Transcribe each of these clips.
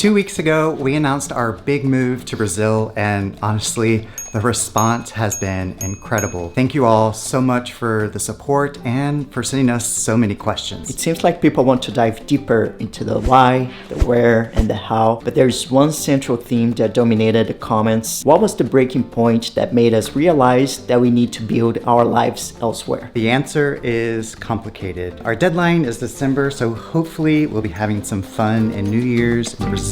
2 weeks ago, we announced our big move to Brazil, and honestly, the response has been incredible. Thank you all so much for the support and for sending us so many questions. It seems like people want to dive deeper into the why, the where, and the how, but there's one central theme that dominated the comments. What was the breaking point that made us realize that we need to build our lives elsewhere? The answer is complicated. Our deadline is December, so hopefully we'll be having some fun in New Year's in Brazil.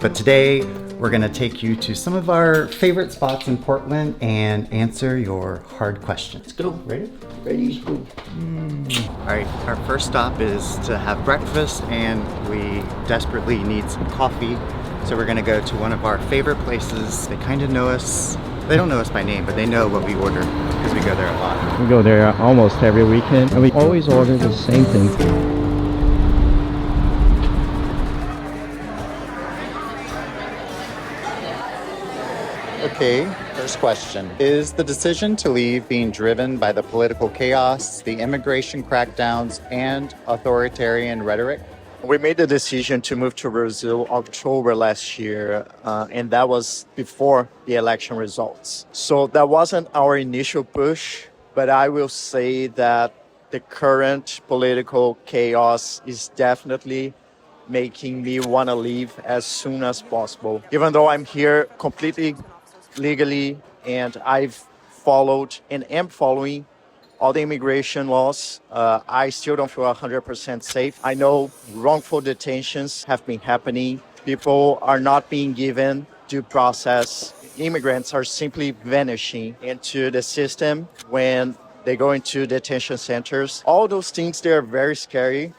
But today, we're gonna take you to some of our favorite spots in Portland and answer your hard questions. Let's go. Ready? Ready, go. All right, our first stop is to have breakfast, and we desperately need some coffee. So we're gonna go to one of our favorite places. They kind of know us. They don't know us by name, but they know what we order because we go there a lot. We go there almost every weekend, and we always order the same thing. Okay, first question. Is the decision to leave being driven by the political chaos, the immigration crackdowns, and authoritarian rhetoric? We made the decision to move to Brazil October last year, and that was before the election results. So that wasn't our initial push, but I will say that the current political chaos is definitely making me want to leave as soon as possible. Even though I'm here completely legally, and I've followed and am following all the immigration laws, I still don't feel 100% safe. I know wrongful detentions have been happening. People are not being given due process. Immigrants are simply vanishing into the system when they go into detention centers. All those things, they're very scary.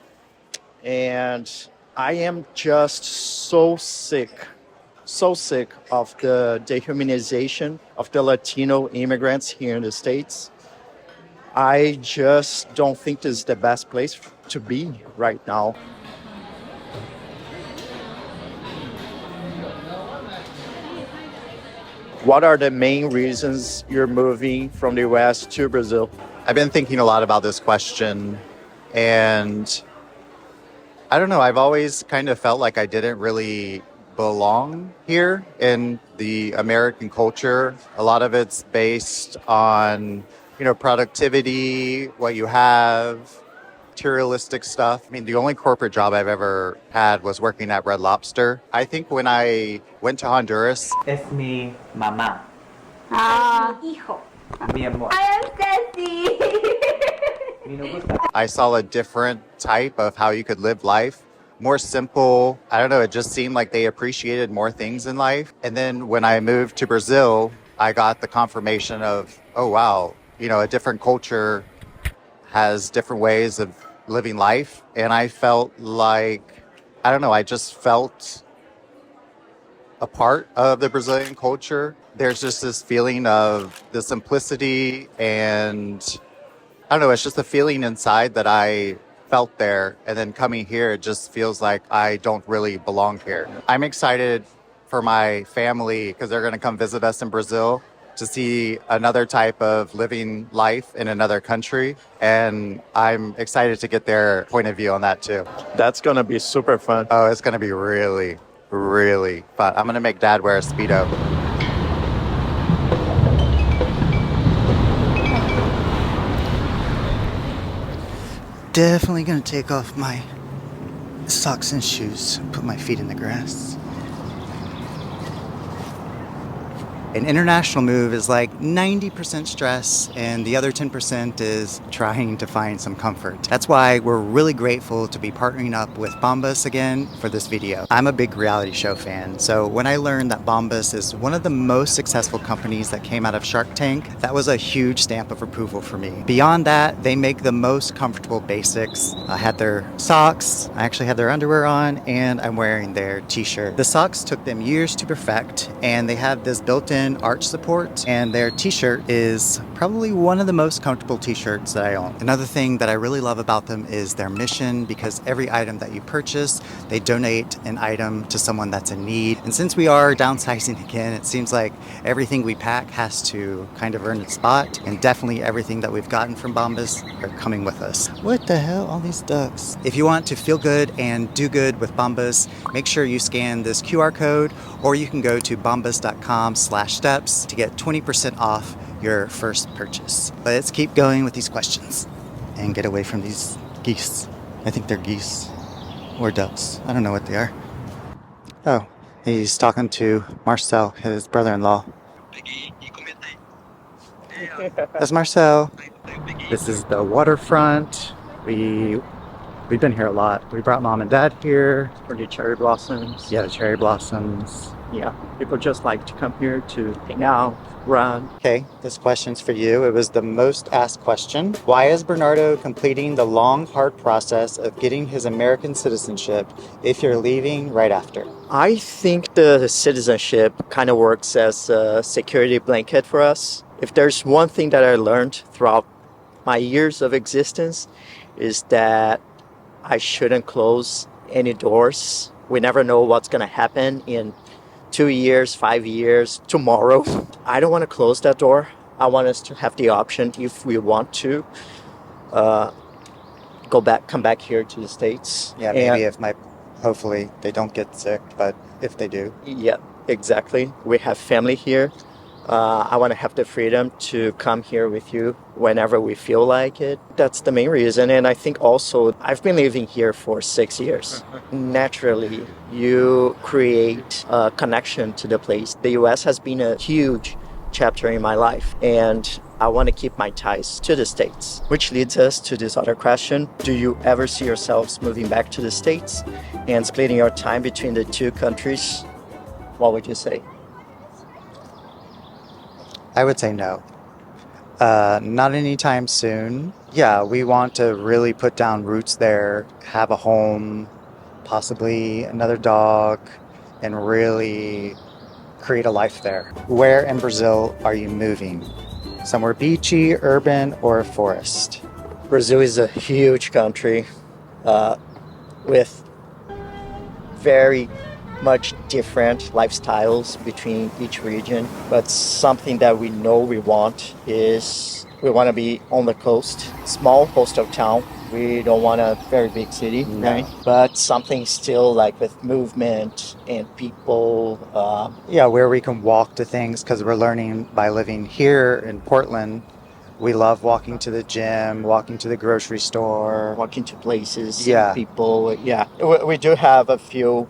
And I am just so sick of the dehumanization of the Latino immigrants here in the States. I just don't think this is the best place to be right now. What are the main reasons you're moving from the US to Brazil? I've been thinking a lot about this question, and I don't know, I've always kind of felt like I didn't really belong here in the American culture. A lot of it's based on, productivity, what you have, materialistic stuff. I mean, the only corporate job I've ever had was working at Red Lobster. I think when I went to Honduras, Es mi mamá. Ah, hijo. Mi amor. I am Ceci. I saw a different type of how you could live life. More simple. I don't know, it just seemed like they appreciated more things in life. And then when I moved to Brazil, I got the confirmation of, oh wow, a different culture has different ways of living life. And I felt like, I don't know, I just felt a part of the Brazilian culture. There's just this feeling of the simplicity, and I don't know, it's just a feeling inside that I felt there, and then coming here, it just feels like I don't really belong here. I'm excited for my family because they're going to come visit us in Brazil to see another type of living life in another country, and I'm excited to get their point of view on that too. That's going to be super fun. Oh, it's going to be really, really fun. I'm going to make Dad wear a Speedo. Definitely gonna take off my socks and shoes, put my feet in the grass. An international move is like 90% stress, and the other 10% is trying to find some comfort. That's why we're really grateful to be partnering up with Bombas again for this video. I'm a big reality show fan, so when I learned that Bombas is one of the most successful companies that came out of Shark Tank, that was a huge stamp of approval for me. Beyond that, they make the most comfortable basics. I had their socks, I actually had their underwear on, and I'm wearing their t-shirt. The socks took them years to perfect, and they have this built-in built-in arch support, and their t-shirt is probably one of the most comfortable t-shirts that I own. Another thing that I really love about them is their mission, because every item that you purchase, they donate an item to someone that's in need. And since we are downsizing again, it seems like everything we pack has to kind of earn its spot, and definitely everything that we've gotten from Bombas are coming with us. What the hell, all these ducks? If you want to feel good and do good with Bombas, make sure you scan this QR code, or you can go to bombas.com/steps to get 20% off your first purchase. Let's keep going with these questions and get away from these geese. I think they're geese or ducks. I don't know what they are. Oh, he's talking to Marcel, his brother-in-law. That's Marcel. This is the waterfront. We've been here a lot. We brought mom and dad here. For the cherry blossoms. Yeah, the cherry blossoms. Yeah, people just like to come here to hang out, run. Okay, this question's for you. It was the most asked question. Why is Bernardo completing the long, hard process of getting his American citizenship if you're leaving right after? I think the citizenship kind of works as a security blanket for us. If there's one thing that I learned throughout my years of existence, is that I shouldn't close any doors. We never know what's going to happen in 2 years, 5 years, tomorrow. I don't want to close that door. I want us to have the option, if we want to, come back here to the States. Yeah, maybe hopefully they don't get sick, but if they do. Yeah, exactly. We have family here. I want to have the freedom to come here with you whenever we feel like it. That's the main reason. And I think also I've been living here for 6 years. Naturally, you create a connection to the place. The US has been a huge chapter in my life, and I want to keep my ties to the States. Which leads us to this other question. Do you ever see yourselves moving back to the States and splitting your time between the two countries? What would you say? I would say no. Not anytime soon. Yeah, we want to really put down roots there, have a home, possibly another dog, and really create a life there. Where in Brazil are you moving? Somewhere beachy, urban, or forest? Brazil is a huge country with very much different lifestyles between each region, but something that we know we want is we want to be on the coast, small coastal town. We don't want a very big city, right? But something still like with movement and people. Yeah, where we can walk to things, because we're learning by living here in Portland. We love walking to the gym, walking to the grocery store, walking to places, Yeah. people. Yeah, we do have a few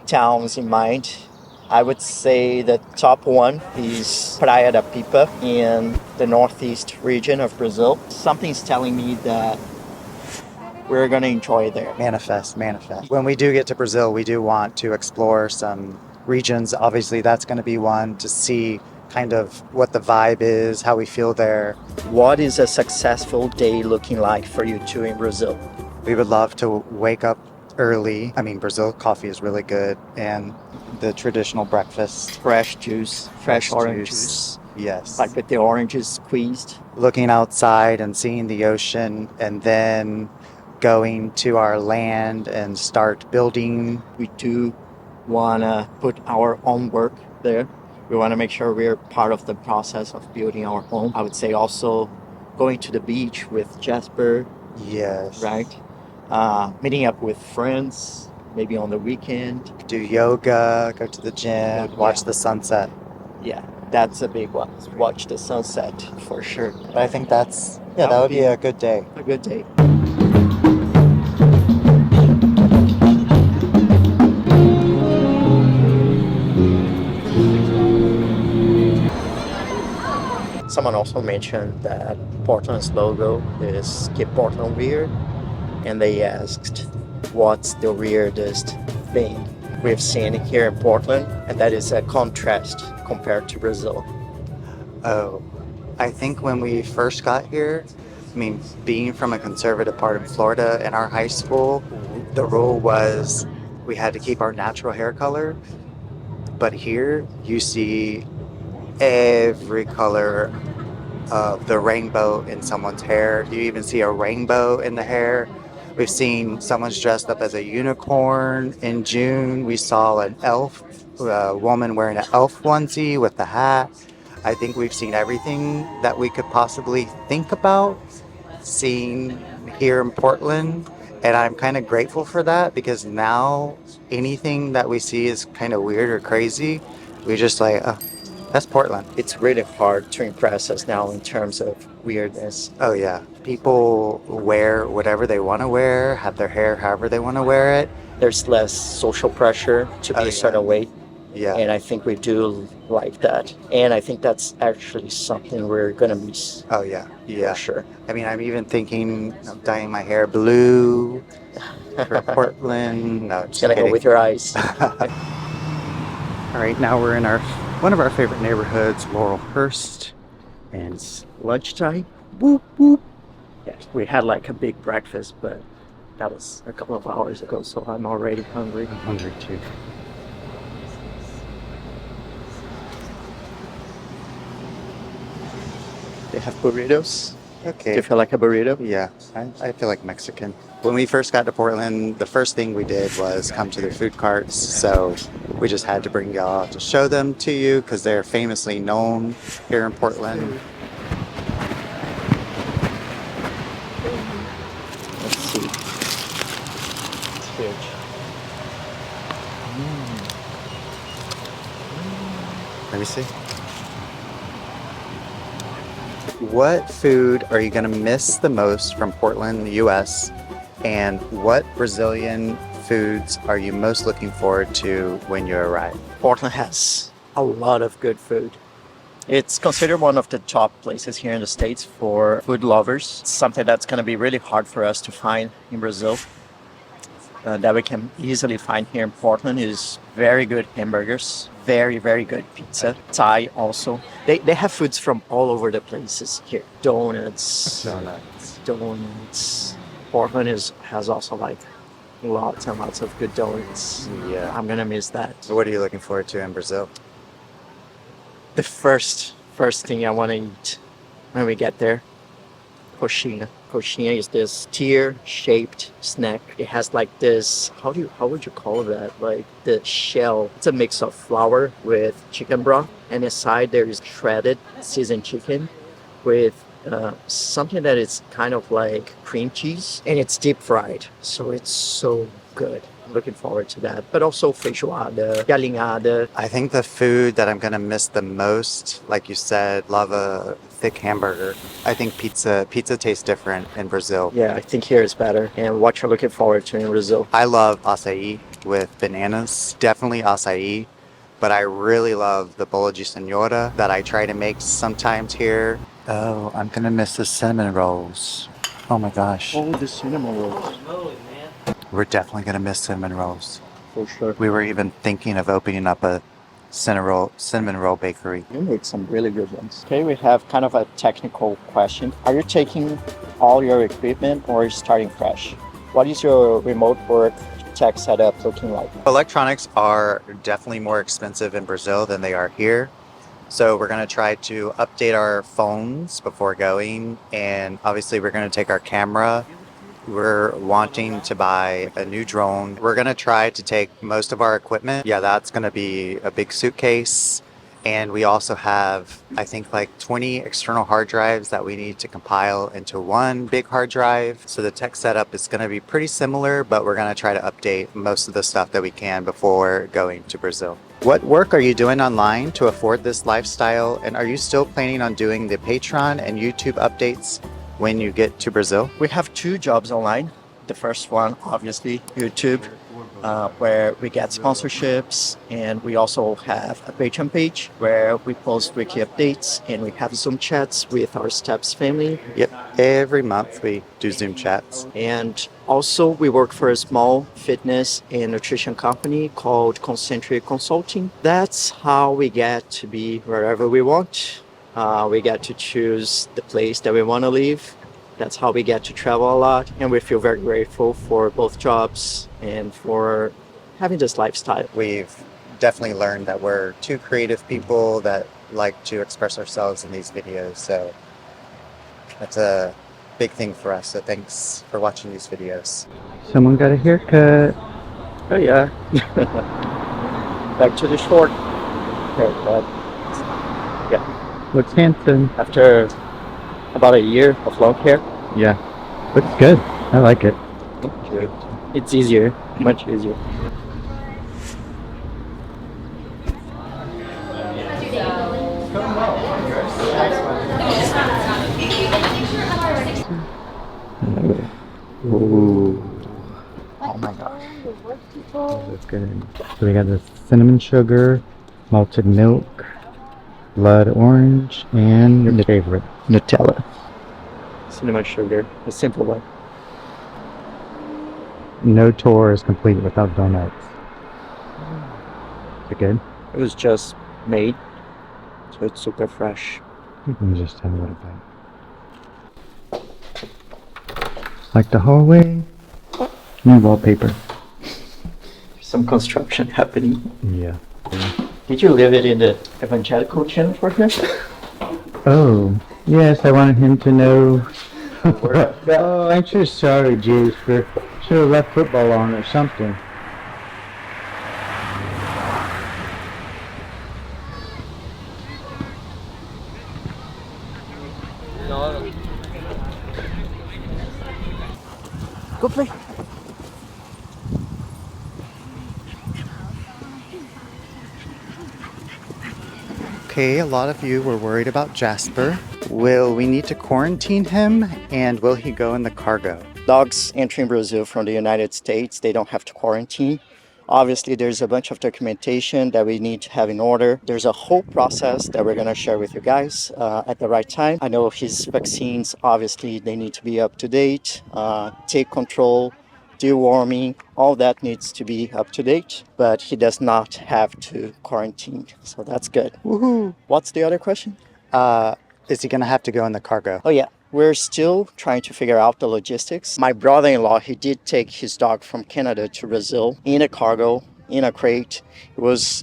towns in mind. I would say the top one is Praia da Pipa in the northeast region of Brazil. Something's telling me that we're going to enjoy there. Manifest. When we do get to Brazil, we do want to explore some regions. Obviously, that's going to be one, to see kind of what the vibe is, how we feel there. What is a successful day looking like for you two in Brazil? We would love to wake up early. I mean, Brazil coffee is really good, and the traditional breakfast. Fresh juice, fresh orange juice. Yes. Like with the oranges squeezed. Looking outside and seeing the ocean, and then going to our land and start building. We do want to put our own work there. We want to make sure we're part of the process of building our home. I would say also going to the beach with Jasper. Yes. Right? Meeting up with friends, maybe on the weekend. Do yoga, go to the gym, watch the sunset. Yeah, that's a big one. Watch the sunset for sure. But I think that would be a good day. A good day. Someone also mentioned that Portland's logo is Keep Portland Weird, and they asked, what's the weirdest thing we've seen here in Portland? And that is a contrast compared to Brazil. Oh, I think when we first got here, I mean, being from a conservative part of Florida in our high school, the rule was we had to keep our natural hair color. But here you see every color of the rainbow in someone's hair. You even see a rainbow in the hair. We've seen someone's dressed up as a unicorn. In June, we saw an elf, a woman wearing an elf onesie with the hat. I think we've seen everything that we could possibly think about seeing here in Portland. And I'm kind of grateful for that because now anything that we see is kind of weird or crazy. We just like, oh, that's Portland. It's really hard to impress us now in terms of weirdness. Oh, yeah. People wear whatever they want to wear, have their hair however they want to wear it. There's less social pressure to be Oh, a certain yeah. way. Yeah. And I think we do like that. And I think that's actually something we're going to miss. Oh, yeah. Yeah. For sure. I mean, I'm even thinking of dyeing my hair blue for Portland. No, just Gonna kidding. go with your eyes. All right, now we're in one of our favorite neighborhoods, Laurelhurst, and it's lunchtime. Boop, boop. Yeah, we had like a big breakfast, but that was a couple of hours ago, so I'm already hungry. I'm hungry too. They have burritos. Do Okay. you feel like a burrito? Yeah, I feel like Mexican. When we first got to Portland, the first thing we did was come to the food carts. So we just had to bring y'all to show them to you because they're famously known here in Portland. Let's see. It's huge. Let me see. What food are you going to miss the most from Portland, the US? And what Brazilian foods are you most looking forward to when you arrive? Portland has a lot of good food. It's considered one of the top places here in the States for food lovers. It's something that's going to be really hard for us to find in Brazil. That we can easily find here in Portland is very good hamburgers, very, very good pizza. Thai also. They have foods from all over the places here. Donuts. Portland has also like lots and lots of good donuts. Yeah. I'm gonna miss that. So what are you looking forward to in Brazil? The first thing I want to eat when we get there, coxinha. Coxinha is this tear-shaped snack. It has like this, how would you call that? Like the shell. It's a mix of flour with chicken broth, and inside there is shredded seasoned chicken with something that is kind of like cream cheese, and it's deep fried. So it's so good. Looking forward to that. But also feijoada, galinhada. I think the food that I'm going to miss the most, like you said, love a thick hamburger. I think pizza tastes different in Brazil. Yeah, I think here is better. And what you're looking forward to in Brazil. I love acai with bananas, definitely acai, but I really love the bolo de senhora that I try to make sometimes here. Oh, I'm going to miss the cinnamon rolls. Oh my gosh. Oh, the cinnamon rolls. We're definitely going to miss cinnamon rolls. For sure. We were even thinking of opening up a cinnamon roll bakery. You made some really good ones. Okay, we have kind of a technical question. Are you taking all your equipment or starting fresh? What is your remote work tech setup looking like? Electronics are definitely more expensive in Brazil than they are here. So we're going to try to update our phones before going. And obviously we're going to take our camera. We're wanting to buy a new drone. We're going to try to take most of our equipment. Yeah, that's going to be a big suitcase. And we also have, I think, like 20 external hard drives that we need to compile into one big hard drive. So the tech setup is going to be pretty similar, but we're going to try to update most of the stuff that we can before going to Brazil. What work are you doing online to afford this lifestyle? And are you still planning on doing the Patreon and YouTube updates when you get to Brazil? We have two jobs online. The first one, obviously, YouTube, where we get sponsorships, and we also have a Patreon page where we post weekly updates, and we have Zoom chats with our Steps family. Yep, every month we do Zoom chats. And also, we work for a small fitness and nutrition company called Concentric Consulting. That's how we get to be wherever we want. We get to choose the place that we want to live. That's how we get to travel a lot. And we feel very grateful for both jobs and for having this lifestyle. We've definitely learned that we're two creative people that like to express ourselves in these videos. So that's a big thing for us. So thanks for watching these videos. Someone got a haircut. Oh yeah. Back to the short haircut. Yeah. Looks handsome. After about a year of long hair. Yeah. Looks good. I like it. It's easier, much easier. Ooh. Oh my gosh. That's good. So we got the cinnamon sugar, malted milk, blood orange, and your favorite, Nutella. Cinnamon sugar, the simple one. No tour is complete without donuts. Is it good? It was just made, so it's super fresh. Let me just have a little bite. Like the hallway, new wallpaper. Some construction happening. Yeah. Did you leave it in the evangelical channel for him? Oh, yes, I wanted him to know. Oh, I'm so sorry, Jace, for should have left football on or something. Go play. Okay, a lot of you were worried about Jasper. Will we need to quarantine him, and will he go in the cargo? Dogs entering Brazil from the United States, they don't have to quarantine. Obviously, there's a bunch of documentation that we need to have in order. There's a whole process that we're going to share with you guys at the right time. I know his vaccines, obviously, they need to be up to date, take control, deworming, all that needs to be up to date, but he does not have to quarantine. So that's good. Woohoo! What's the other question? Is he gonna have to go in the cargo? Oh yeah, we're still trying to figure out the logistics. My brother-in-law, he did take his dog from Canada to Brazil in a cargo, in a crate.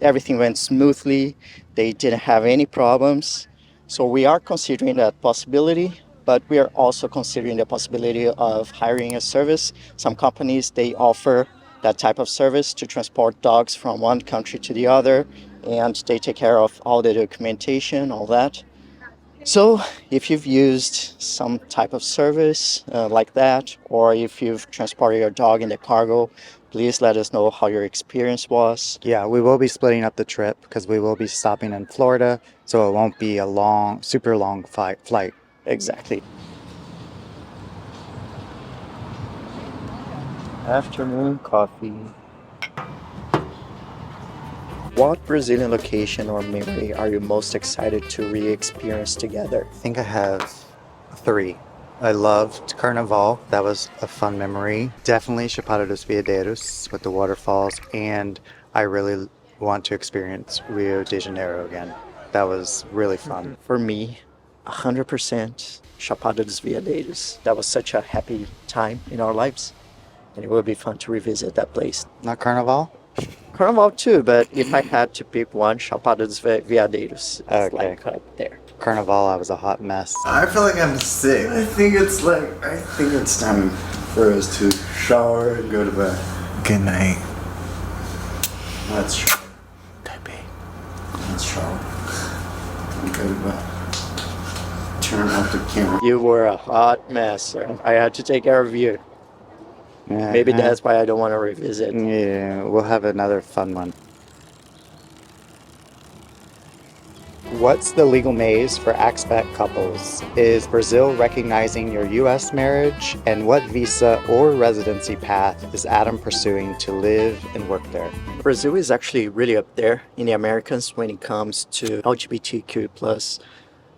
Everything went smoothly. They didn't have any problems. So we are considering that possibility, but we are also considering the possibility of hiring a service. Some companies, they offer that type of service to transport dogs from one country to the other, and they take care of all the documentation, all that. So if you've used some type of service like that, or if you've transported your dog in the cargo, please let us know how your experience was. Yeah, we will be splitting up the trip because we will be stopping in Florida, so it won't be a super long flight. Exactly. Afternoon coffee. What Brazilian location or memory are you most excited to re-experience together? I think I have 3. I loved Carnival. That was a fun memory. Definitely Chapada dos Veadeiros with the waterfalls, and I really want to experience Rio de Janeiro again. That was really fun. For me, 100% Chapada dos Veadeiros. That was such a happy time in our lives, and it would be fun to revisit that place. Not Carnival? Carnival too, but if I had to pick one, Chapada dos Veadeiros. It's Okay. like up there. Carnival, I was a hot mess. I feel like I'm sick. I think it's time for us to shower and go to bed. Good night. Let's shower. Let's shower. And go to bed. Turn off the camera. You were a hot mess, sir. I had to take care of you. Yeah, Maybe that's why I don't want to revisit. Yeah, we'll have another fun one. What's the legal maze for expat couples? Is Brazil recognizing your U.S. marriage? And what visa or residency path is Adam pursuing to live and work there? Brazil is actually really up there in the Americas when it comes to LGBTQ plus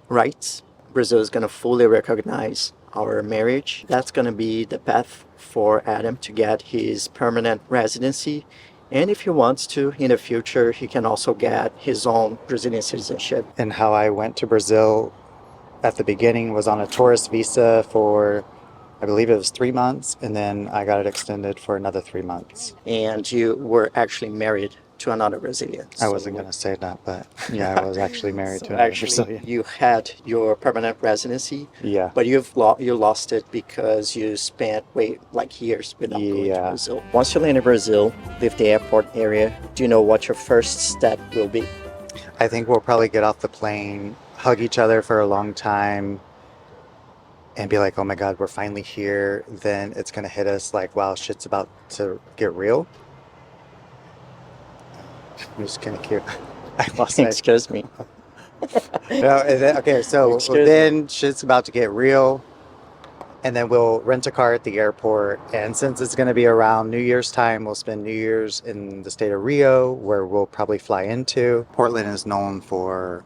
rights. Brazil is going to fully recognize our marriage. That's going to be the path for Adam to get his permanent residency. And if he wants to, in the future, he can also get his own Brazilian citizenship. And how I went to Brazil at the beginning was on a tourist visa for, I believe it was 3 months, and then I got it extended for another 3 months. And you were actually married to another Brazilian. I wasn't gonna say that, but yeah, I was actually married to another Brazilian. You had your permanent residency, Yeah. but you lost it because you spent years without going to Yeah. Brazil. Once you land in Brazil, leave the airport area. Do you know what your first step will be? I think we'll probably get off the plane, hug each other for a long time, and be like, oh my God, we're finally here. Then it's gonna hit us like, wow, shit's about to get real. I'm just kind of cute. I lost my. Excuse me. No, and then, okay, so Excuse then shit's about to get real, and then we'll rent a car at the airport. And since it's going to be around New Year's time, we'll spend New Year's in the state of Rio, where we'll probably fly into. Portland is known for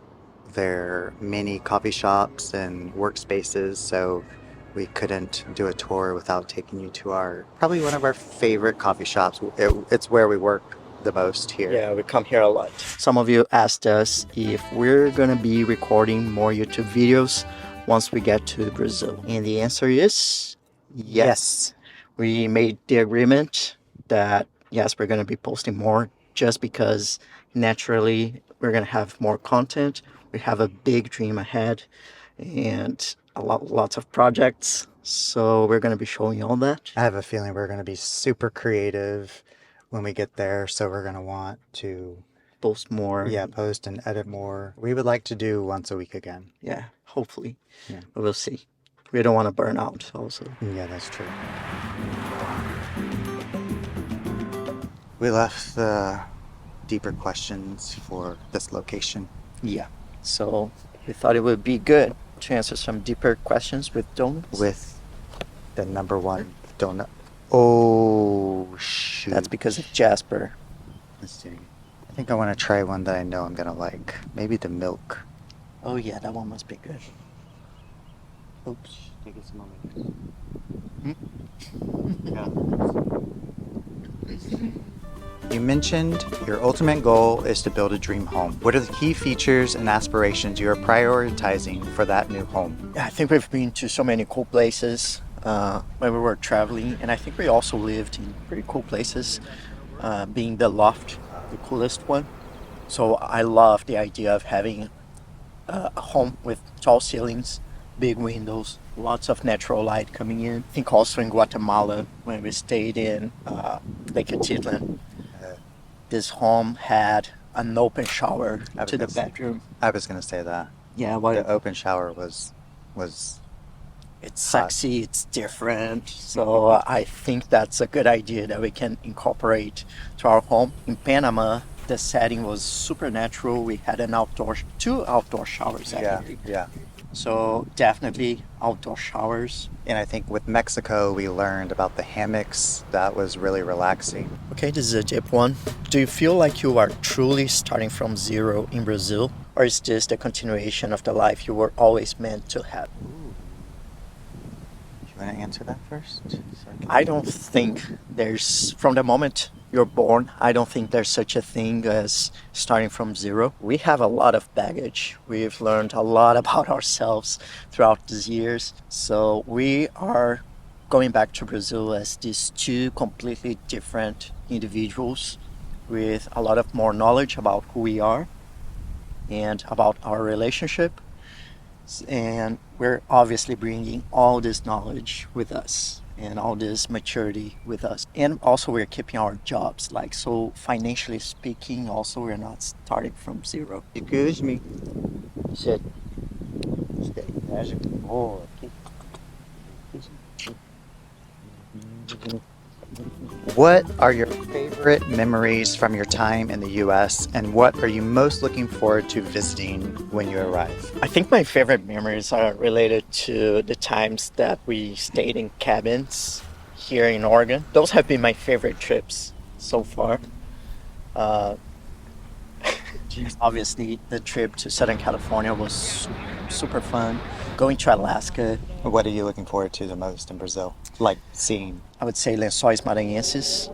their mini coffee shops and workspaces, so we couldn't do a tour without taking you to probably one of our favorite coffee shops. It's where we work the most here. Yeah, we come here a lot. Some of you asked us if we're gonna be recording more YouTube videos once we get to Brazil. And the answer is yes. We made the agreement that yes, we're gonna be posting more just because naturally we're gonna have more content. We have a big dream ahead and lots of projects. So we're gonna be showing you all that. I have a feeling we're going to be super creative when we get there, so we're going to want to Post more. yeah, post and edit more. We would like to do once a week again. Yeah, hopefully. Yeah. But we'll see. We don't want to burn out also. Yeah, that's true. We left the deeper questions for this location. Yeah. So we thought it would be good to answer some deeper questions with donuts. With the number one donut. Oh, shoot. That's because of Jasper. Let's see. I think I want to try one that I know I'm going to like. Maybe the milk. Oh yeah, that one must be good. Oops. Take it a moment. You mentioned your ultimate goal is to build a dream home. What are the key features and aspirations you are prioritizing for that new home? Yeah, I think we've been to so many cool places when we were traveling, and I think we also lived in pretty cool places, being the loft, the coolest one. So I love the idea of having a home with tall ceilings, big windows, lots of natural light coming in. I think also in Guatemala, when we stayed in Lake Atitlan, this home had an open shower to the bedroom. I was going to say that. Yeah, The open shower was it's sexy, it's different. So I think that's a good idea that we can incorporate to our home. In Panama, the setting was super natural. We had two outdoor showers actually. Yeah. So definitely outdoor showers. And I think with Mexico, we learned about the hammocks. That was really relaxing. Okay, this is a tip one. Do you feel like you are truly starting from zero in Brazil? Or is this the continuation of the life you were always meant to have? You want to answer that first? I don't think from the moment you're born, I don't think there's such a thing as starting from zero. We have a lot of baggage. We've learned a lot about ourselves throughout these years. So we are going back to Brazil as these two completely different individuals with a lot of more knowledge about who we are and about our relationship. And we're obviously bringing all this knowledge with us and all this maturity with us. And also we're keeping our jobs, so financially speaking, also we're not starting from zero. Excuse me. Sit. What are your favorite memories from your time in the U.S. and what are you most looking forward to visiting when you arrive? I think my favorite memories are related to the times that we stayed in cabins here in Oregon. Those have been my favorite trips so far. Obviously, the trip to Southern California was super fun. Going to Alaska. What are you looking forward to the most in Brazil? Like seeing? I would say Lençóis Maranhenses,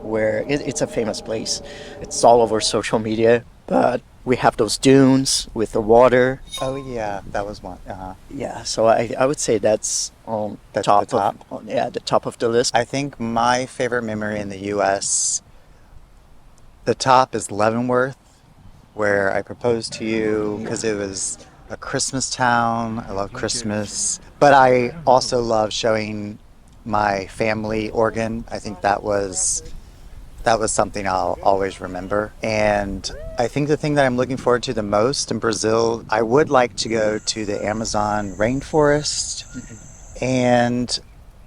where it's a famous place. It's all over social media, but we have those dunes with the water. Oh yeah, that was one. Yeah, so I would say that's on That's top, the top? the top of the list. I think my favorite memory in the U.S. The top is Leavenworth, where I proposed to you because it was a Christmas town. I love Christmas. But I also love showing my family Oregon. I think that was something I'll always remember. And I think the thing that I'm looking forward to the most in Brazil, I would like to go to the Amazon rainforest. And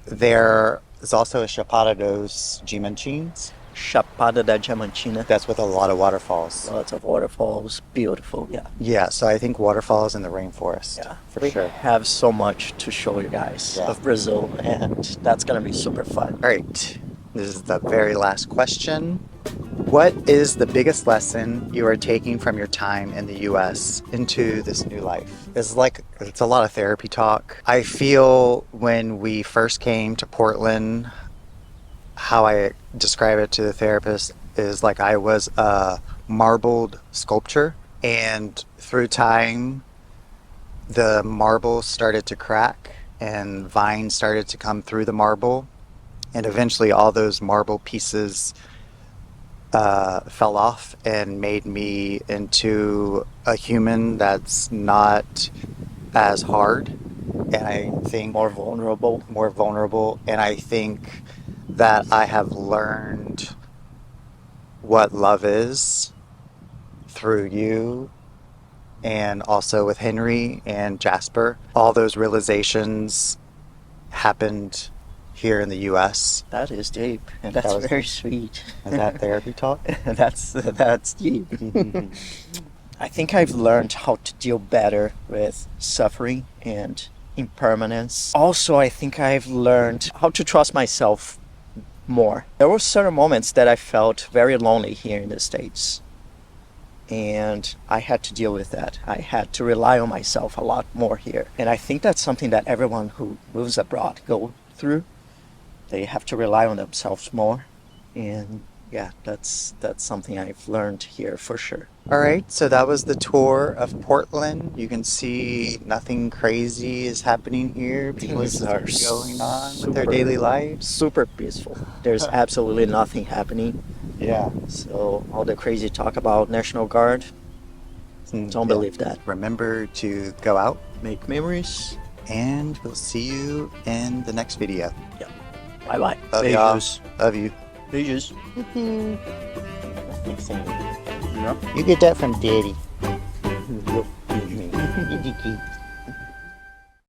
there is also a Chapada dos Diamantina. Chapada da Diamantina. That's with a lot of waterfalls. Lots of waterfalls. Beautiful, yeah. Yeah, so I think waterfalls in the rainforest. Yeah, for sure. Have so much to show you guys Yeah. of Brazil, and that's gonna be super fun. All right, this is the very last question. What is the biggest lesson you are taking from your time in the US into this new life? It's a lot of therapy talk. I feel when we first came to Portland, how I describe it to the therapist is like I was a marbled sculpture, and through time, the marble started to crack and vines started to come through the marble, and eventually all those marble pieces fell off and made me into a human that's not as hard, and I think More vulnerable. and I think that I have learned what love is through you, and also with Henry and Jasper. All those realizations happened here in the US. That is deep, and that's That was- very sweet. Is that therapy talk? That's deep. I think I've learned how to deal better with suffering and impermanence. Also, I think I've learned how to trust myself more. There were certain moments that I felt very lonely here in the States, and I had to deal with that. I had to rely on myself a lot more here, and I think that's something that everyone who moves abroad go through. They have to rely on themselves more, and yeah, that's something I've learned here for sure. All right, so that was the tour of Portland. You can see nothing crazy is happening here. People Things are are going on with their super- daily lives. Super peaceful. There's absolutely nothing happening. Yeah. So all the crazy talk about National Guard, don't believe that. Remember to go out, Make memories. and we'll see you in the next video. Bye bye. Love y'all. Love you. Beijos. You get that from Daddy.